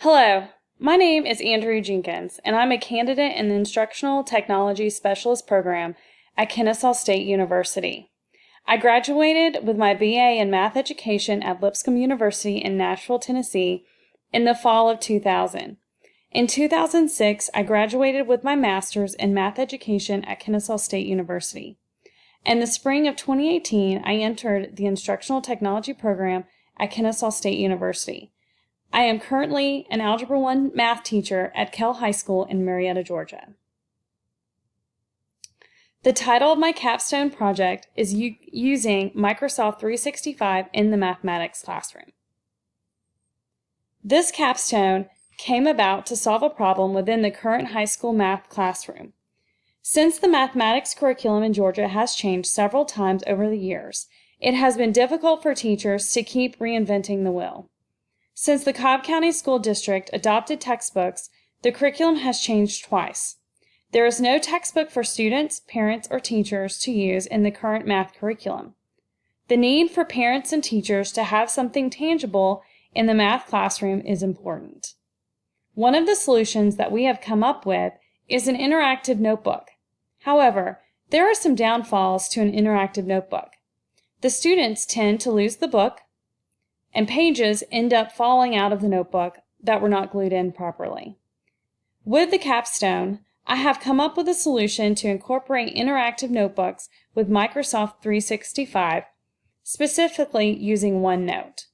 Hello, my name is Andrew Jenkins, and I'm a candidate in the Instructional Technology Specialist program at Kennesaw State University. I graduated with my BA in Math Education at Lipscomb University in Nashville, Tennessee in the fall of 2000. In 2006, I graduated with my Master's in Math Education at Kennesaw State University. In the spring of 2018, I entered the Instructional Technology program at Kennesaw State University. I am currently an Algebra 1 math teacher at Kell High School in Marietta, Georgia. The title of my capstone project is using Microsoft 365 in the mathematics classroom. This capstone came about to solve a problem within the current high school math classroom. Since the mathematics curriculum in Georgia has changed several times over the years, it has been difficult for teachers to keep reinventing the wheel. Since the Cobb County School District adopted textbooks, the curriculum has changed twice. There is no textbook for students, parents, or teachers to use in the current math curriculum. The need for parents and teachers to have something tangible in the math classroom is important. One of the solutions that we have come up with is an interactive notebook. However, there are some downfalls to an interactive notebook. The students tend to lose the book, and pages end up falling out of the notebook that were not glued in properly. With the capstone, I have come up with a solution to incorporate interactive notebooks with Microsoft 365, specifically using OneNote.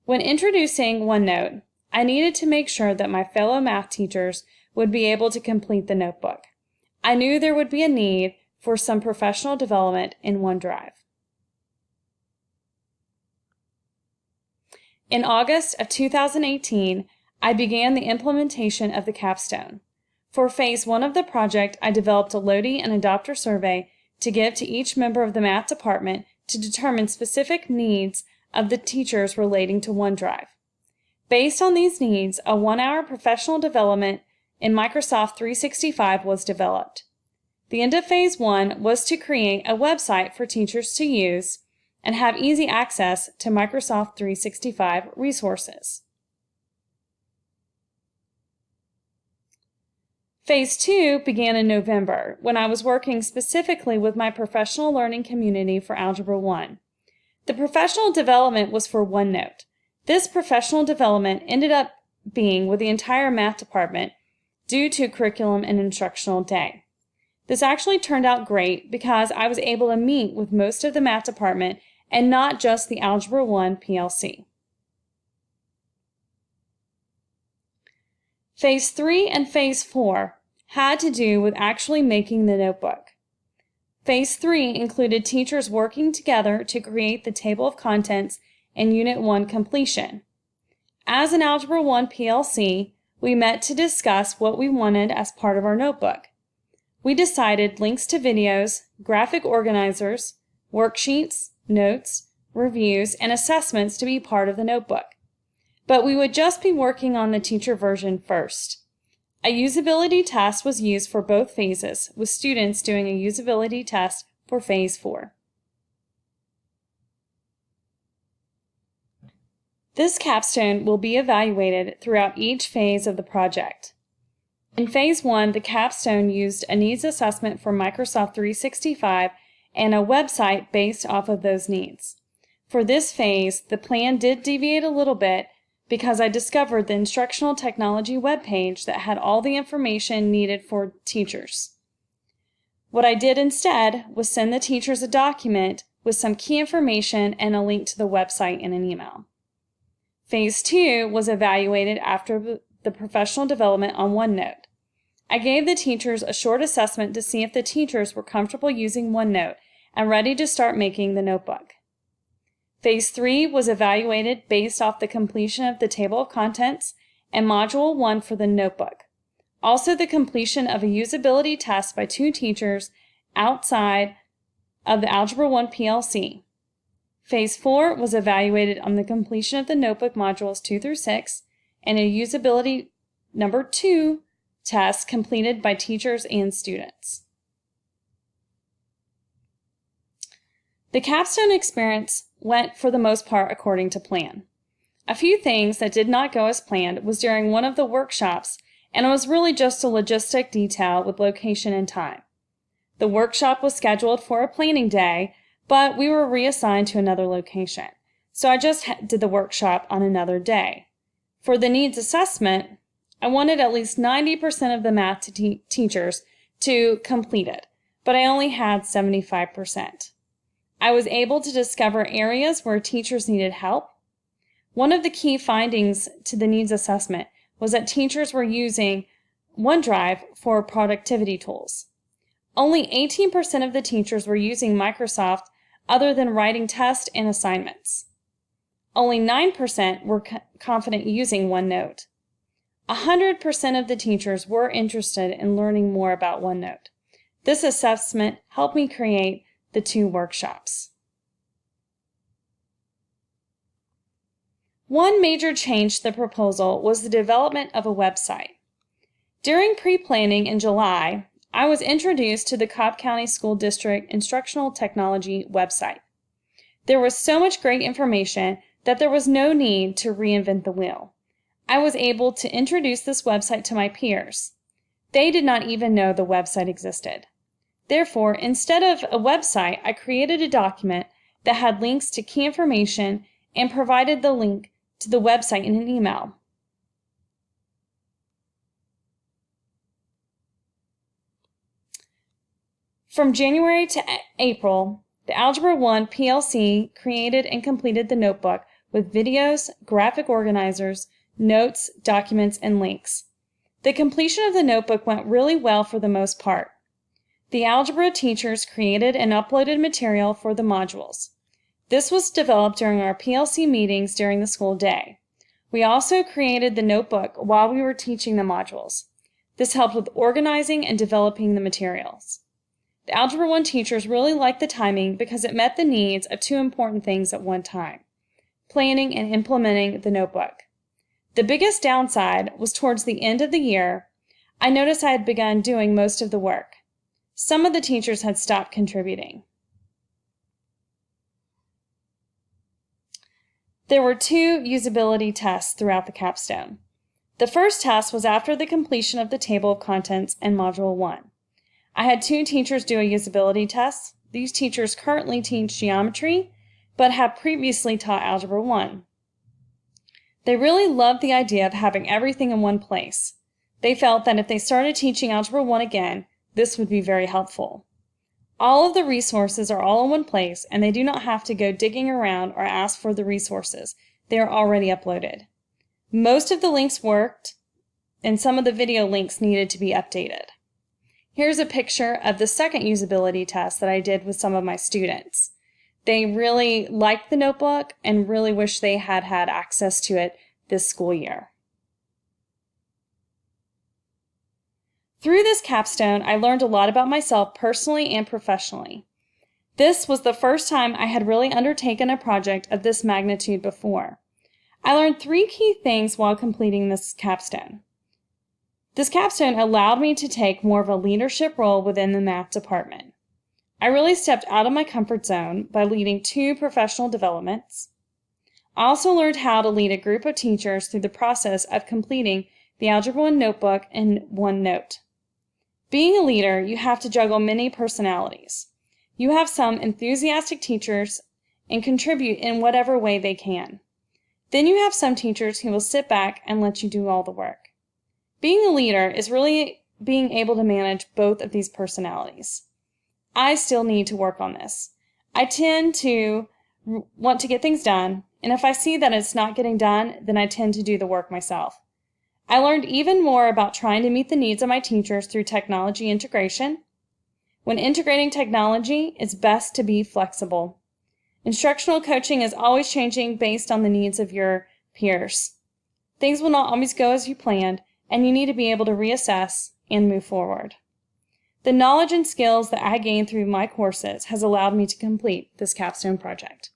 When introducing OneNote, I needed to make sure that my fellow math teachers would be able to complete the notebook. I knew there would be a need for some professional development in OneDrive. In August of 2018, I began the implementation of the capstone. For phase 1 of the project, I developed a Lodi and adopter survey to give to each member of the math department to determine specific needs of the teachers relating to OneDrive. Based on these needs, a 1-hour professional development in Microsoft 365 was developed. The end of phase 1 was to create a website for teachers to use and have easy access to Microsoft 365 resources. Phase 2 began in November, when I was working specifically with my professional learning community for Algebra 1. The professional development was for OneNote. This professional development ended up being with the entire math department due to curriculum and instructional day. This actually turned out great because I was able to meet with most of the math department and not just the Algebra 1 PLC. Phase 3 and Phase 4 had to do with actually making the notebook. Phase 3 included teachers working together to create the table of contents and Unit 1 completion. As an Algebra 1 PLC, we met to discuss what we wanted as part of our notebook. We decided links to videos, graphic organizers, worksheets, notes, reviews, and assessments to be part of the notebook. But we would just be working on the teacher version first. A usability test was used for both phases, with students doing a usability test for Phase 4. This capstone will be evaluated throughout each phase of the project. In Phase 1, the capstone used a needs assessment for Microsoft 365 and a website based off of those needs. For this phase, the plan did deviate a little bit because I discovered the instructional technology webpage that had all the information needed for teachers. What I did instead was send the teachers a document with some key information and a link to the website in an email. Phase 2 was evaluated after the professional development on OneNote. I gave the teachers a short assessment to see if the teachers were comfortable using OneNote and ready to start making the notebook. Phase 3 was evaluated based off the completion of the table of contents and Module 1 for the notebook. Also, the completion of a usability test by 2 teachers outside of the Algebra 1 PLC. Phase 4 was evaluated on the completion of the notebook modules 2 through 6 and a usability number 2 test completed by teachers and students. The capstone experience went for the most part according to plan. A few things that did not go as planned was during one of the workshops, and it was really just a logistic detail with location and time. The workshop was scheduled for a planning day, but we were reassigned to another location, so I just did the workshop on another day. For the needs assessment, I wanted at least 90% of the math teachers to complete it, but I only had 75%. I was able to discover areas where teachers needed help. One of the key findings to the needs assessment was that teachers were using OneDrive for productivity tools. Only 18% of the teachers were using Microsoft other than writing tests and assignments. Only 9% were confident using OneNote. 100% of the teachers were interested in learning more about OneNote. This assessment helped me create the 2 workshops. One major change to the proposal was the development of a website. During pre-planning in July, I was introduced to the Cobb County School District Instructional Technology website. There was so much great information that there was no need to reinvent the wheel. I was able to introduce this website to my peers. They did not even know the website existed. Therefore, instead of a website, I created a document that had links to key information and provided the link to the website in an email. From January to April, the Algebra 1 PLC created and completed the notebook with videos, graphic organizers, notes, documents, and links. The completion of the notebook went really well for the most part. The algebra teachers created and uploaded material for the modules. This was developed during our PLC meetings during the school day. We also created the notebook while we were teaching the modules. This helped with organizing and developing the materials. The Algebra 1 teachers really liked the timing because it met the needs of 2 important things at one time: planning and implementing the notebook. The biggest downside was towards the end of the year, I noticed I had begun doing most of the work. Some of the teachers had stopped contributing. There were 2 usability tests throughout the capstone. The first test was after the completion of the table of contents in Module 1. I had 2 teachers do a usability test. These teachers currently teach geometry, but have previously taught Algebra 1. They really loved the idea of having everything in one place. They felt that if they started teaching Algebra 1 again, this would be very helpful. All of the resources are all in one place, and they do not have to go digging around or ask for the resources. They are already uploaded. Most of the links worked, and some of the video links needed to be updated. Here's a picture of the second usability test that I did with some of my students. They really liked the notebook and really wish they had had access to it this school year. Through this capstone, I learned a lot about myself personally and professionally. This was the first time I had really undertaken a project of this magnitude before. I learned 3 key things while completing this capstone. This capstone allowed me to take more of a leadership role within the math department. I really stepped out of my comfort zone by leading 2 professional developments. I also learned how to lead a group of teachers through the process of completing the Algebra 1 notebook in OneNote. Being a leader, you have to juggle many personalities. You have some enthusiastic teachers and contribute in whatever way they can. Then you have some teachers who will sit back and let you do all the work. Being a leader is really being able to manage both of these personalities. I still need to work on this. I tend to want to get things done, and if I see that it's not getting done, then I tend to do the work myself. I learned even more about trying to meet the needs of my teachers through technology integration. When integrating technology, it's best to be flexible. Instructional coaching is always changing based on the needs of your peers. Things will not always go as you planned, and you need to be able to reassess and move forward. The knowledge and skills that I gained through my courses has allowed me to complete this capstone project.